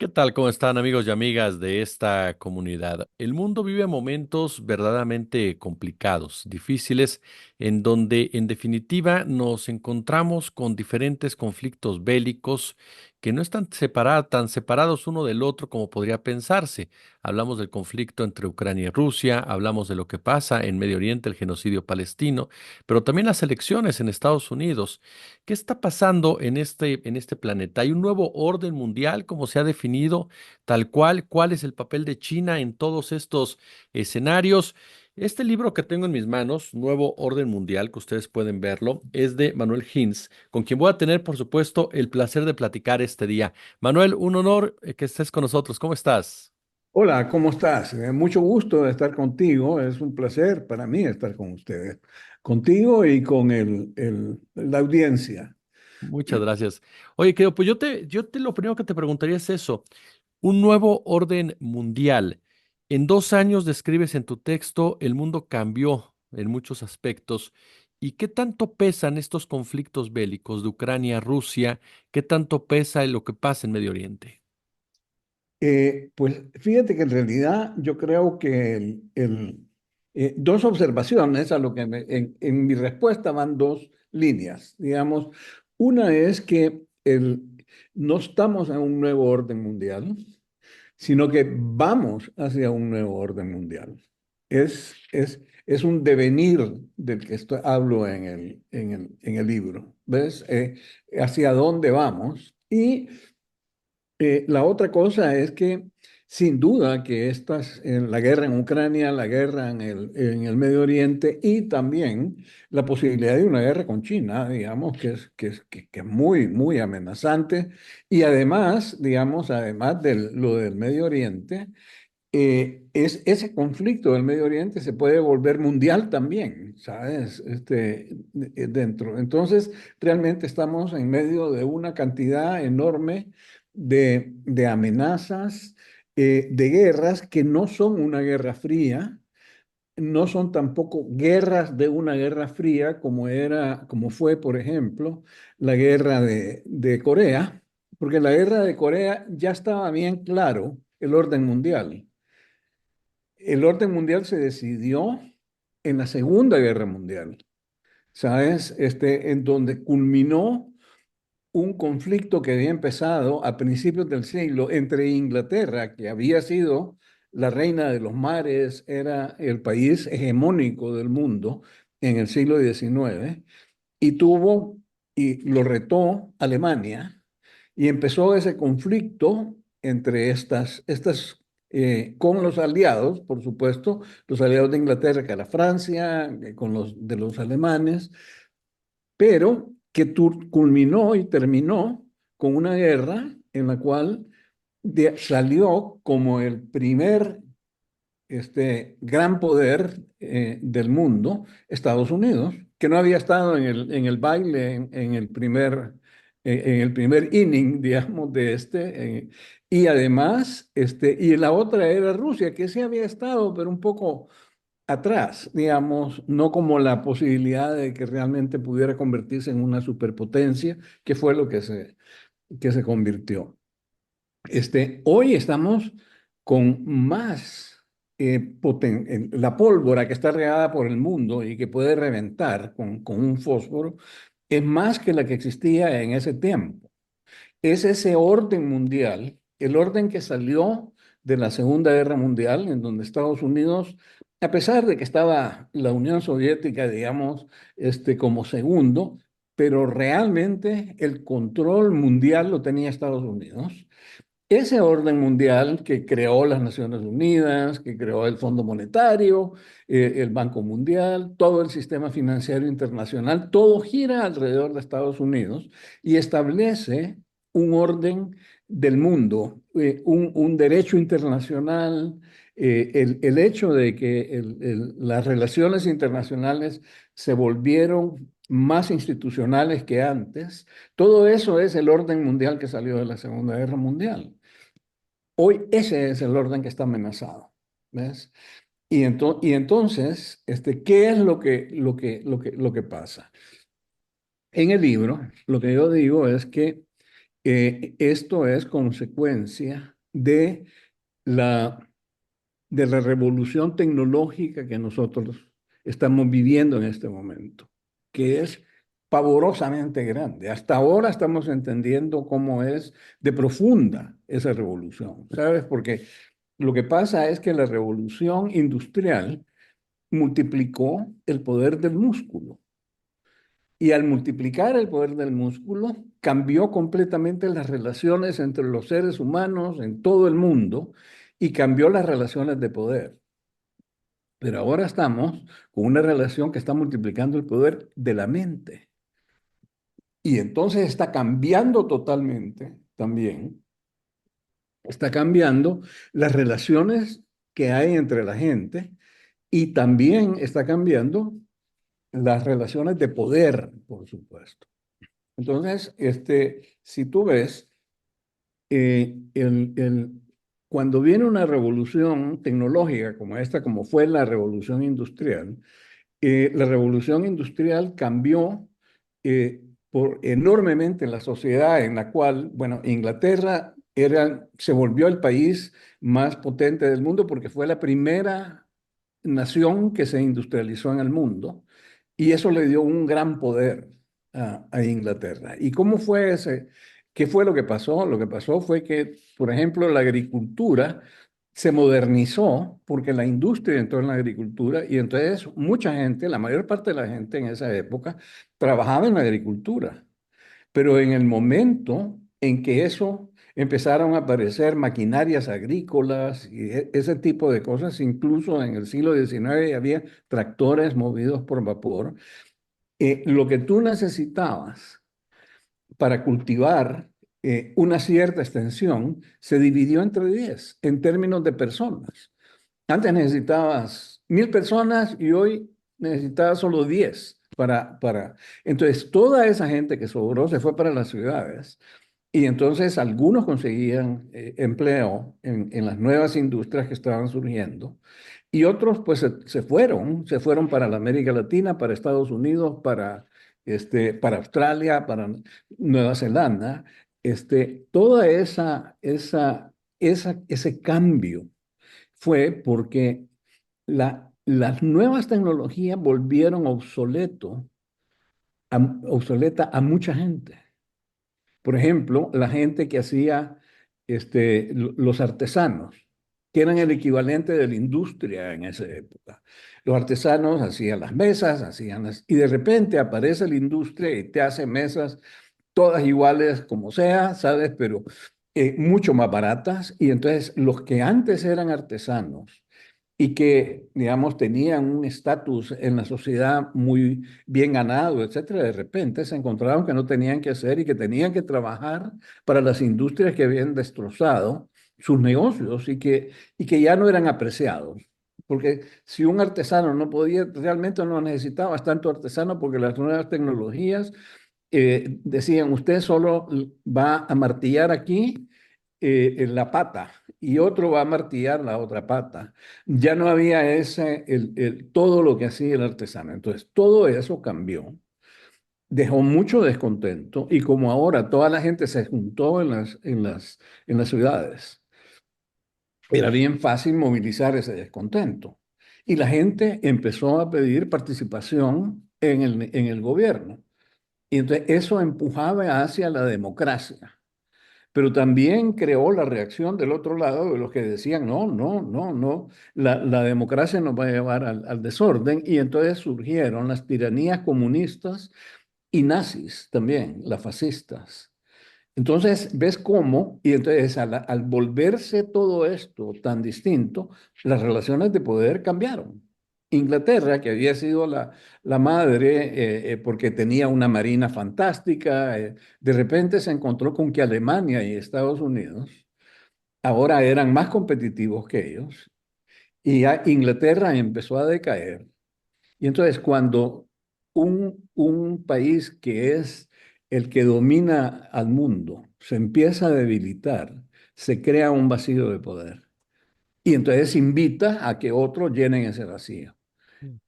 ¿Qué tal? ¿Cómo están amigos y amigas de esta comunidad? El mundo vive momentos verdaderamente complicados, difíciles, en donde en definitiva nos encontramos con diferentes conflictos bélicos que no están tan separados uno del otro como podría pensarse. Hablamos del conflicto entre Ucrania y Rusia, hablamos de lo que pasa en Medio Oriente, el genocidio palestino, pero también las elecciones en Estados Unidos. ¿Qué está pasando en este planeta? ¿Hay un nuevo orden mundial, como se ha definido, tal cual? ¿Cuál es el papel de China en todos estos escenarios? Este libro que tengo en mis manos, Nuevo Orden Mundial, que ustedes pueden verlo, es de Manuel Hinz, con quien voy a tener, por supuesto, el placer de platicar este día. Manuel, un honor que estés con nosotros. ¿Cómo estás? Hola, ¿cómo estás? Mucho gusto de estar contigo. Es un placer para mí estar con ustedes, contigo y con la audiencia. Muchas gracias. Oye, querido, pues lo primero que te preguntaría es eso. Un nuevo orden mundial. En 2 años describes en tu texto, el mundo cambió en muchos aspectos. ¿Y qué tanto pesan estos conflictos bélicos de Ucrania, Rusia? ¿Qué tanto pesa en lo que pasa en Medio Oriente? Pues fíjate que en realidad yo creo que dos observaciones a lo que en mi respuesta van dos líneas, digamos. Una es que no estamos en un nuevo orden mundial, sino que vamos hacia un nuevo orden mundial. Es un devenir del que hablo en el libro, ¿ves? Hacia dónde vamos. Y la otra cosa es que, sin duda, que la guerra en Ucrania, la guerra en el Medio Oriente y también la posibilidad de una guerra con China, digamos, que es muy, muy amenazante. Y además, digamos, además de lo del Medio Oriente, ese conflicto del Medio Oriente se puede volver mundial también, ¿sabes? Dentro. Entonces, realmente estamos en medio de una cantidad enorme de amenazas, de guerras que no son una guerra fría, no son tampoco guerras de una guerra fría como fue, por ejemplo, la guerra de Corea, porque en la guerra de Corea ya estaba bien claro el orden mundial. El orden mundial se decidió en la Segunda Guerra Mundial, ¿sabes? En donde culminó un conflicto que había empezado a principios del siglo entre Inglaterra, que había sido la reina de los mares, era el país hegemónico del mundo en el siglo XIX, y y lo retó Alemania, y empezó ese conflicto entre con los aliados, por supuesto, los aliados de Inglaterra, que era Francia, con los de los alemanes, pero que culminó y terminó con una guerra en la cual salió como el primer gran poder del mundo, Estados Unidos, que no había estado en el baile en el primer inning, digamos, y además, y la otra era Rusia, que sí había estado, pero un poco atrás, digamos, no como la posibilidad de que realmente pudiera convertirse en una superpotencia, que fue lo que se convirtió. Hoy estamos con más la pólvora que está regada por el mundo y que puede reventar con un fósforo, es más que la que existía en ese tiempo. Es ese orden mundial, el orden que salió de la Segunda Guerra Mundial, en donde Estados Unidos, a pesar de que estaba la Unión Soviética, digamos, como segundo, pero realmente el control mundial lo tenía Estados Unidos. Ese orden mundial que creó las Naciones Unidas, que creó el Fondo Monetario, el Banco Mundial, todo el sistema financiero internacional, todo gira alrededor de Estados Unidos y establece un orden del mundo, un derecho internacional, el hecho de que las relaciones internacionales se volvieron más institucionales que antes, todo eso es el orden mundial que salió de la Segunda Guerra Mundial. Hoy ese es el orden que está amenazado, ¿ves? Y entonces, ¿qué es lo que pasa? En el libro, lo que yo digo es que esto es consecuencia de la, de la revolución tecnológica que nosotros estamos viviendo en este momento, que es pavorosamente grande. Hasta ahora estamos entendiendo cómo es de profunda esa revolución, ¿sabes? Porque lo que pasa es que la revolución industrial multiplicó el poder del músculo. Y al multiplicar el poder del músculo, cambió completamente las relaciones entre los seres humanos en todo el mundo y cambió las relaciones de poder. Pero ahora estamos con una relación que está multiplicando el poder de la mente. Y entonces está cambiando totalmente también, está cambiando las relaciones que hay entre la gente y también está cambiando las relaciones de poder, por supuesto. Entonces, si tú ves, cuando viene una revolución tecnológica como esta, como fue la revolución industrial cambió enormemente la sociedad en la cual, bueno, Inglaterra se volvió el país más potente del mundo porque fue la primera nación que se industrializó en el mundo y eso le dio un gran poder a Inglaterra. ¿Y cómo fue ese? ¿Qué fue lo que pasó? Lo que pasó fue que, por ejemplo, la agricultura se modernizó porque la industria entró en la agricultura y entonces mucha gente, la mayor parte de la gente en esa época, trabajaba en la agricultura. Pero en el momento en que eso empezaron a aparecer maquinarias agrícolas y ese tipo de cosas, incluso en el siglo XIX había tractores movidos por vapor, lo que tú necesitabas para cultivar una cierta extensión se dividió entre 10 en términos de personas. Antes necesitabas 1.000 personas y hoy necesitabas solo 10 para... Entonces, toda esa gente que sobró se fue para las ciudades y entonces algunos conseguían empleo en las nuevas industrias que estaban surgiendo y otros pues se fueron para la América Latina, para Estados Unidos, para Australia, para Nueva Zelanda. Toda ese cambio fue porque las nuevas tecnologías volvieron obsoleta a mucha gente. Por ejemplo, la gente que hacía los artesanos, que eran el equivalente de la industria en esa época. Los artesanos hacían las mesas, y de repente aparece la industria y te hace mesas todas iguales como sea, ¿sabes? Pero mucho más baratas. Y entonces los que antes eran artesanos y que, digamos, tenían un estatus en la sociedad muy bien ganado, etcétera, de repente se encontraron que no tenían que hacer y que tenían que trabajar para las industrias que habían destrozado sus negocios y que ya no eran apreciados. Porque si un artesano no podía, realmente no necesitaba tanto artesano porque las nuevas tecnologías decían, usted solo va a martillar aquí en la pata y otro va a martillar la otra pata. Ya no había todo lo que hacía el artesano. Entonces, todo eso cambió, dejó mucho descontento y como ahora toda la gente se juntó en las ciudades, era bien fácil movilizar ese descontento. Y la gente empezó a pedir participación en el gobierno. Y entonces eso empujaba hacia la democracia, pero también creó la reacción del otro lado de los que decían, no, no, no, no, la democracia nos va a llevar al desorden y entonces surgieron las tiranías comunistas y nazis también, las fascistas. Entonces, ves cómo, y entonces al volverse todo esto tan distinto, las relaciones de poder cambiaron. Inglaterra, que había sido la madre porque tenía una marina fantástica, de repente se encontró con que Alemania y Estados Unidos ahora eran más competitivos que ellos, y ya Inglaterra empezó a decaer y entonces cuando un país que es el que domina al mundo se empieza a debilitar, se crea un vacío de poder. Y entonces invita a que otros llenen ese vacío.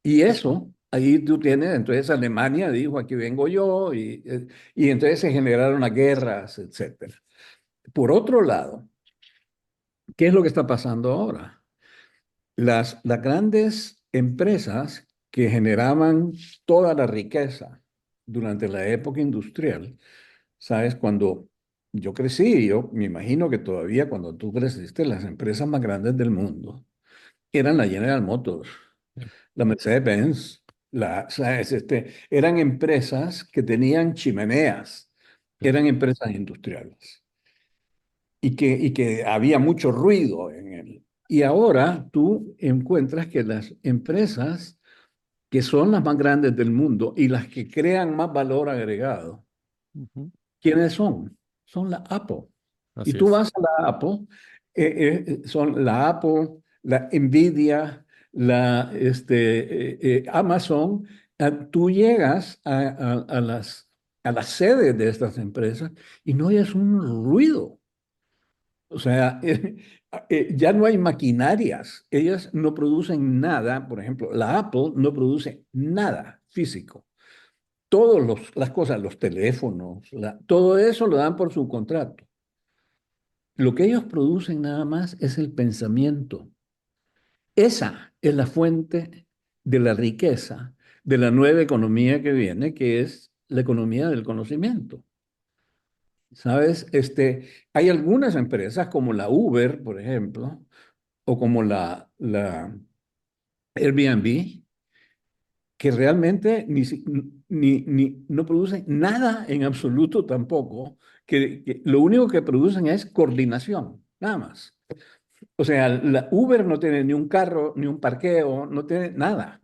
Y eso, ahí tú tienes, entonces Alemania dijo, aquí vengo yo, y entonces se generaron las guerras, etcétera. Por otro lado, ¿Qué es lo que está pasando ahora? Las grandes empresas que generaban toda la riqueza durante la época industrial, ¿sabes? Cuando yo crecí, yo me imagino que todavía cuando tú creciste, las empresas más grandes del mundo eran la General Motors, Sí, la Mercedes-Benz, ¿sabes? Eran empresas que tenían chimeneas, sí. eran empresas industriales y que había mucho ruido en él. Y ahora tú encuentras que las empresas que son las más grandes del mundo y las que crean más valor agregado, Ujú. ¿quiénes son? Son la Apple. Y Así tú es. vas a la Apple, son la Apple, la Nvidia, Amazon. Tú llegas a las sedes de estas empresas y no oyes un ruido. O sea, ya no hay maquinarias. Ellas no producen nada. Por ejemplo, la Apple no produce nada físico. Las cosas, los teléfonos, todo eso lo dan por su contrato. Lo que ellos producen nada más es el pensamiento. Esa es la fuente de la riqueza de la nueva economía que viene, que es la economía del conocimiento. ¿Sabes? Hay algunas empresas como la Uber, por ejemplo, o como la Airbnb, que realmente no producen nada en absoluto tampoco, que lo único que producen es coordinación, nada más. O sea, la Uber no tiene ni un carro, ni un parqueo, no tiene nada.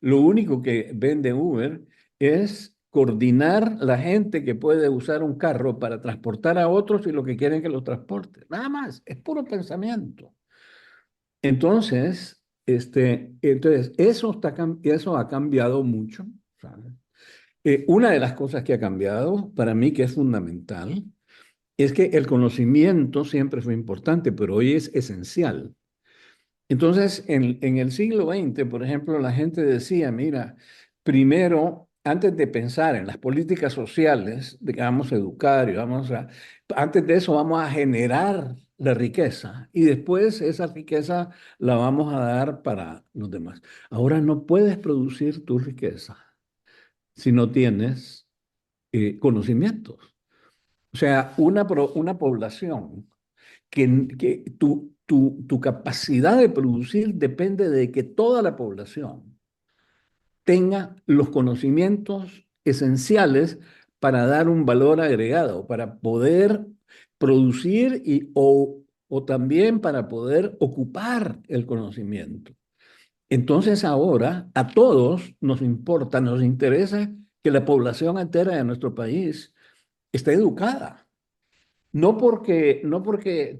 Lo único que vende Uber es coordinar la gente que puede usar un carro para transportar a otros y lo que quieren que lo transporte. Nada más, es puro pensamiento. Entonces eso ha cambiado mucho, ¿sabes? Una de las cosas que ha cambiado, para mí que es fundamental, es que el conocimiento siempre fue importante, pero hoy es esencial. Entonces, en el siglo XX, por ejemplo, la gente decía, mira, primero, antes de pensar en las políticas sociales, de que vamos a educar antes de eso vamos a generar la riqueza y después esa riqueza la vamos a dar para los demás. Ahora no puedes producir tu riqueza si no tienes conocimientos. O sea, una población que tu capacidad de producir depende de que toda la población tenga los conocimientos esenciales para dar un valor agregado, para poder producir o también para poder ocupar el conocimiento. Entonces ahora a todos nos importa, nos interesa que la población entera de nuestro país esté educada. No porque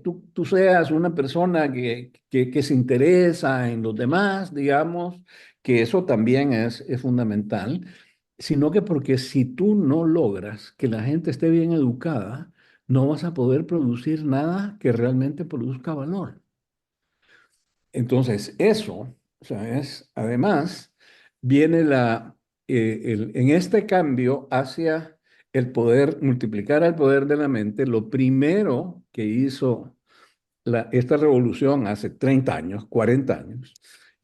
tú seas una persona que se interesa en los demás, digamos, que eso también es fundamental, sino que porque si tú no logras que la gente esté bien educada, no vas a poder producir nada que realmente produzca valor. Entonces, eso, ¿sabes? Además, viene en este cambio hacia el poder, multiplicar el poder de la mente, lo primero que hizo esta revolución hace 30 años, 40 años,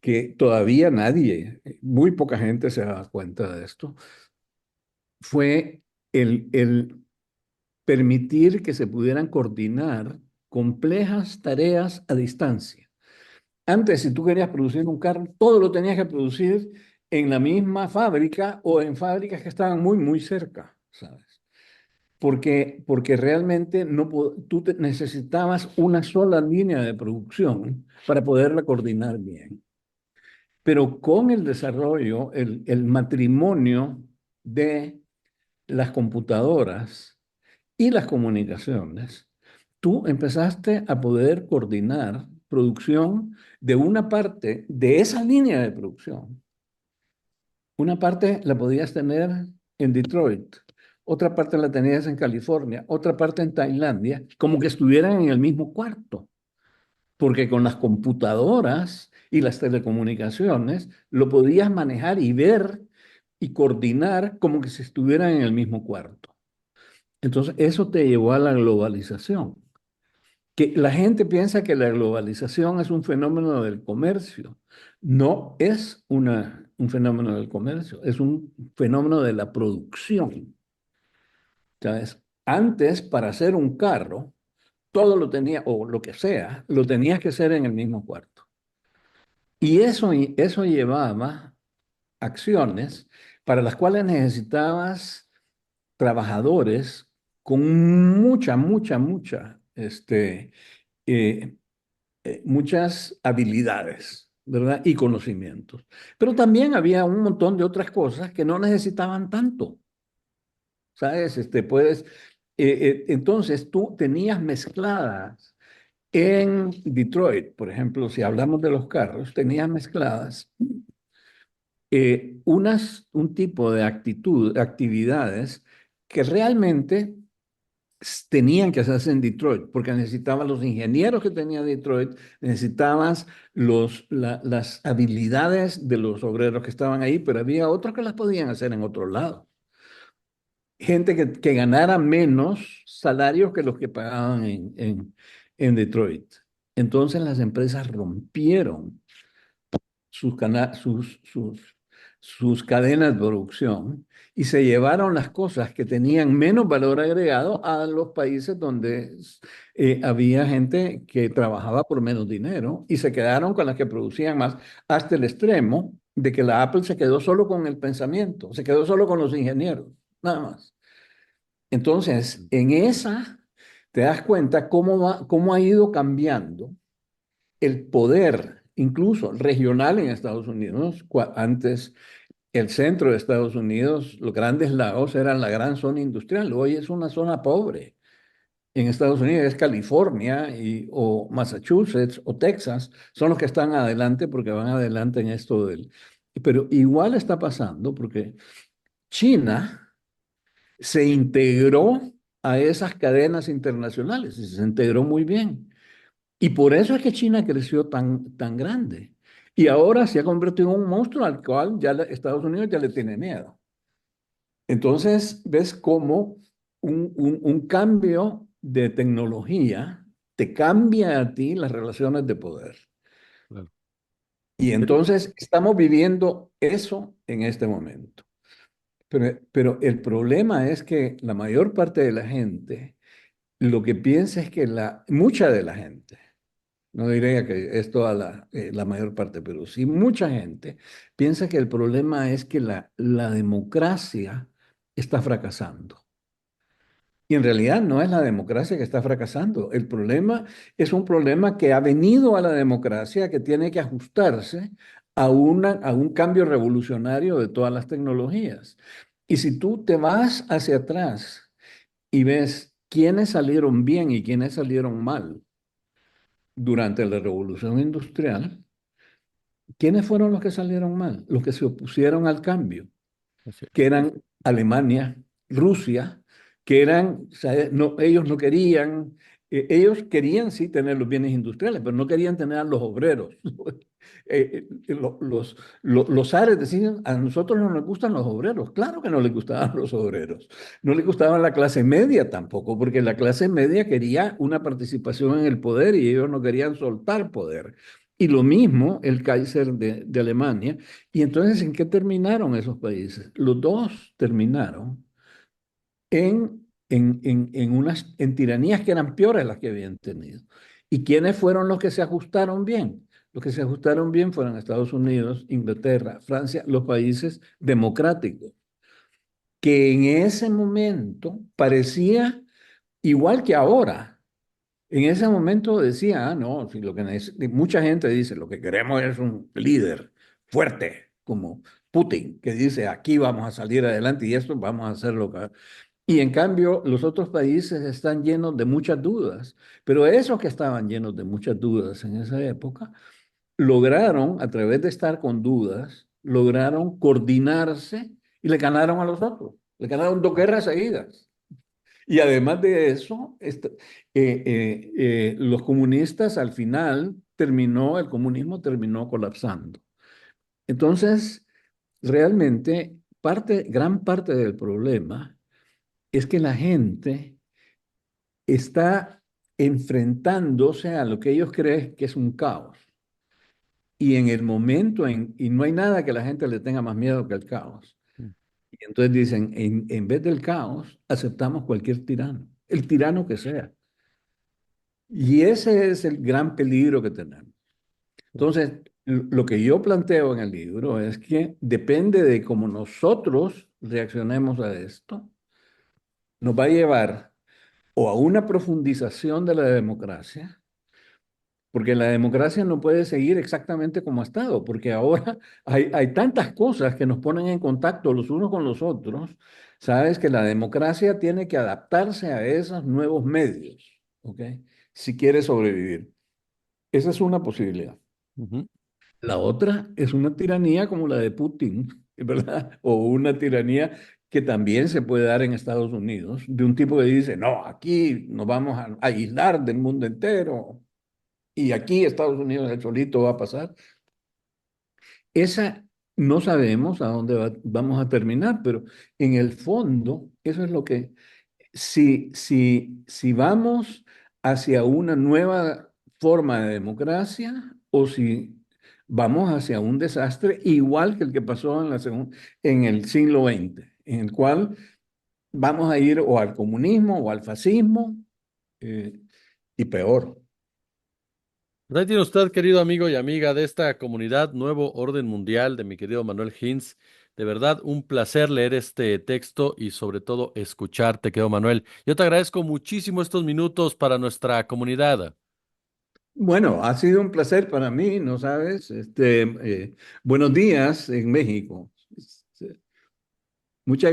que todavía nadie, muy poca gente se da cuenta de esto, fue el permitir que se pudieran coordinar complejas tareas a distancia. Antes, si tú querías producir un carro, todo lo tenías que producir en la misma fábrica o en fábricas que estaban muy, muy cerca, ¿sabes? Porque realmente necesitabas una sola línea de producción para poderla coordinar bien. Pero con el desarrollo, el matrimonio de las computadoras y las comunicaciones, tú empezaste a poder coordinar producción de una parte de esa línea de producción. Una parte la podías tener en Detroit, otra parte la tenías en California, otra parte en Tailandia, como que estuvieran en el mismo cuarto, porque con las computadoras y las telecomunicaciones lo podías manejar y ver y coordinar como que si estuvieran en el mismo cuarto. Entonces, eso te llevó a la globalización. que la gente piensa que la globalización es un fenómeno del comercio. No es un fenómeno del comercio, es un fenómeno de la producción. ¿Sabes? Antes, para hacer un carro, todo lo tenía, o lo que sea, lo tenías que hacer en el mismo cuarto. Y eso llevaba acciones para las cuales necesitabas trabajadores con eh, muchas habilidades, ¿verdad? Y conocimientos. Pero también había un montón de otras cosas que no necesitaban tanto, ¿sabes? Entonces tú tenías mezcladas en Detroit, por ejemplo, si hablamos de los carros, tenías mezcladas un tipo de actividades que realmente tenían que hacerse en Detroit, porque necesitaban los ingenieros que tenía Detroit, necesitabas las habilidades de los obreros que estaban ahí, pero había otros que las podían hacer en otro lado. Gente que ganara menos salarios que los que pagaban en Detroit. Entonces las empresas rompieron sus cadenas de producción y se llevaron las cosas que tenían menos valor agregado a los países donde había gente que trabajaba por menos dinero y se quedaron con las que producían más, hasta el extremo de que la Apple se quedó solo con el pensamiento, se quedó solo con los ingenieros, nada más. Entonces, en esa te das cuenta cómo ha ido cambiando el poder, incluso regional en Estados Unidos. Antes, el centro de Estados Unidos, los grandes lagos eran la gran zona industrial. Hoy es una zona pobre. En Estados Unidos es California o Massachusetts o Texas, son los que están adelante porque van adelante en esto del... Pero igual está pasando porque China se integró a esas cadenas internacionales y se integró muy bien. Y por eso es que China creció tan grande. Y ahora se ha convertido en un monstruo al cual Estados Unidos ya le tiene miedo. Entonces, ves cómo un cambio de tecnología te cambia a ti las relaciones de poder. Claro. Y entonces estamos viviendo eso en este momento. Pero el problema es que la mayor parte de la gente lo que piensa es que mucha de la gente, no diría que es toda la mayor parte, pero sí mucha gente piensa que el problema es que la democracia está fracasando. Y en realidad no es la democracia que está fracasando. El problema es un problema que ha venido a la democracia, que tiene que ajustarse a un cambio revolucionario de todas las tecnologías. Y si tú te vas hacia atrás y ves quiénes salieron bien y quiénes salieron mal durante la revolución industrial, ¿quiénes fueron los que salieron mal? Los que se opusieron al cambio, Así que es. eran Alemania, Rusia, que eran, ¿sabes? No, ellos querían sí tener los bienes industriales, pero no querían tener a los obreros. Los zares decían, a nosotros no nos gustan los obreros. Claro que no les gustaban los obreros. No les gustaba la clase media tampoco, porque la clase media quería una participación en el poder y ellos no querían soltar poder. Y lo mismo el Kaiser de Alemania. Y entonces, ¿en qué terminaron esos países? Los dos terminaron en tiranías que eran peores las que habían tenido. ¿Y quiénes fueron los que se ajustaron bien? Los que se ajustaron bien fueron Estados Unidos, Inglaterra, Francia, los países democráticos, que en ese momento parecía igual que ahora. En ese momento decía, no, si mucha gente dice, lo que queremos es un líder fuerte, como Putin, que dice, aquí vamos a salir adelante y esto vamos a hacerlo. Y en cambio, los otros países están llenos de muchas dudas, pero esos que estaban llenos de muchas dudas en esa época, lograron, a través de estar con dudas, lograron coordinarse y le ganaron a los otros. Le ganaron dos guerras seguidas. Y además de eso, los comunistas al final el comunismo terminó colapsando. Entonces, realmente, gran parte del problema es que la gente está enfrentándose a lo que ellos creen que es un caos. Y en el momento, y no hay nada que la gente le tenga más miedo que el caos. Y entonces dicen, en vez del caos, aceptamos cualquier tirano, el tirano que sea. Y ese es el gran peligro que tenemos. Entonces, lo que yo planteo en el libro es que depende de cómo nosotros reaccionemos a esto, nos va a llevar o a una profundización de la democracia, porque la democracia no puede seguir exactamente como ha estado, porque ahora hay tantas cosas que nos ponen en contacto los unos con los otros, sabes que la democracia tiene que adaptarse a esos nuevos medios, ¿ok? Si quiere sobrevivir. Esa es una posibilidad. Ujú. La otra es una tiranía como la de Putin, ¿verdad? O una tiranía que también se puede dar en Estados Unidos, de un tipo que dice, no, aquí nos vamos a aislar del mundo entero y aquí Estados Unidos el solito va a pasar. Esa no sabemos a dónde vamos a terminar, pero en el fondo eso es lo que, si vamos hacia una nueva forma de democracia o si vamos hacia un desastre igual que el que pasó en el siglo XX, en el cual vamos a ir o al comunismo o al fascismo, eh, y peor. Pues ahí tiene usted, querido amigo y amiga de esta comunidad Nuevo Orden Mundial de mi querido Manuel Hintz. De verdad, un placer leer este texto y sobre todo escucharte, querido Manuel. Yo te agradezco muchísimo estos minutos para nuestra comunidad. Bueno, ha sido un placer para mí, ¿no sabes? Buenos días en México. Muchas gracias.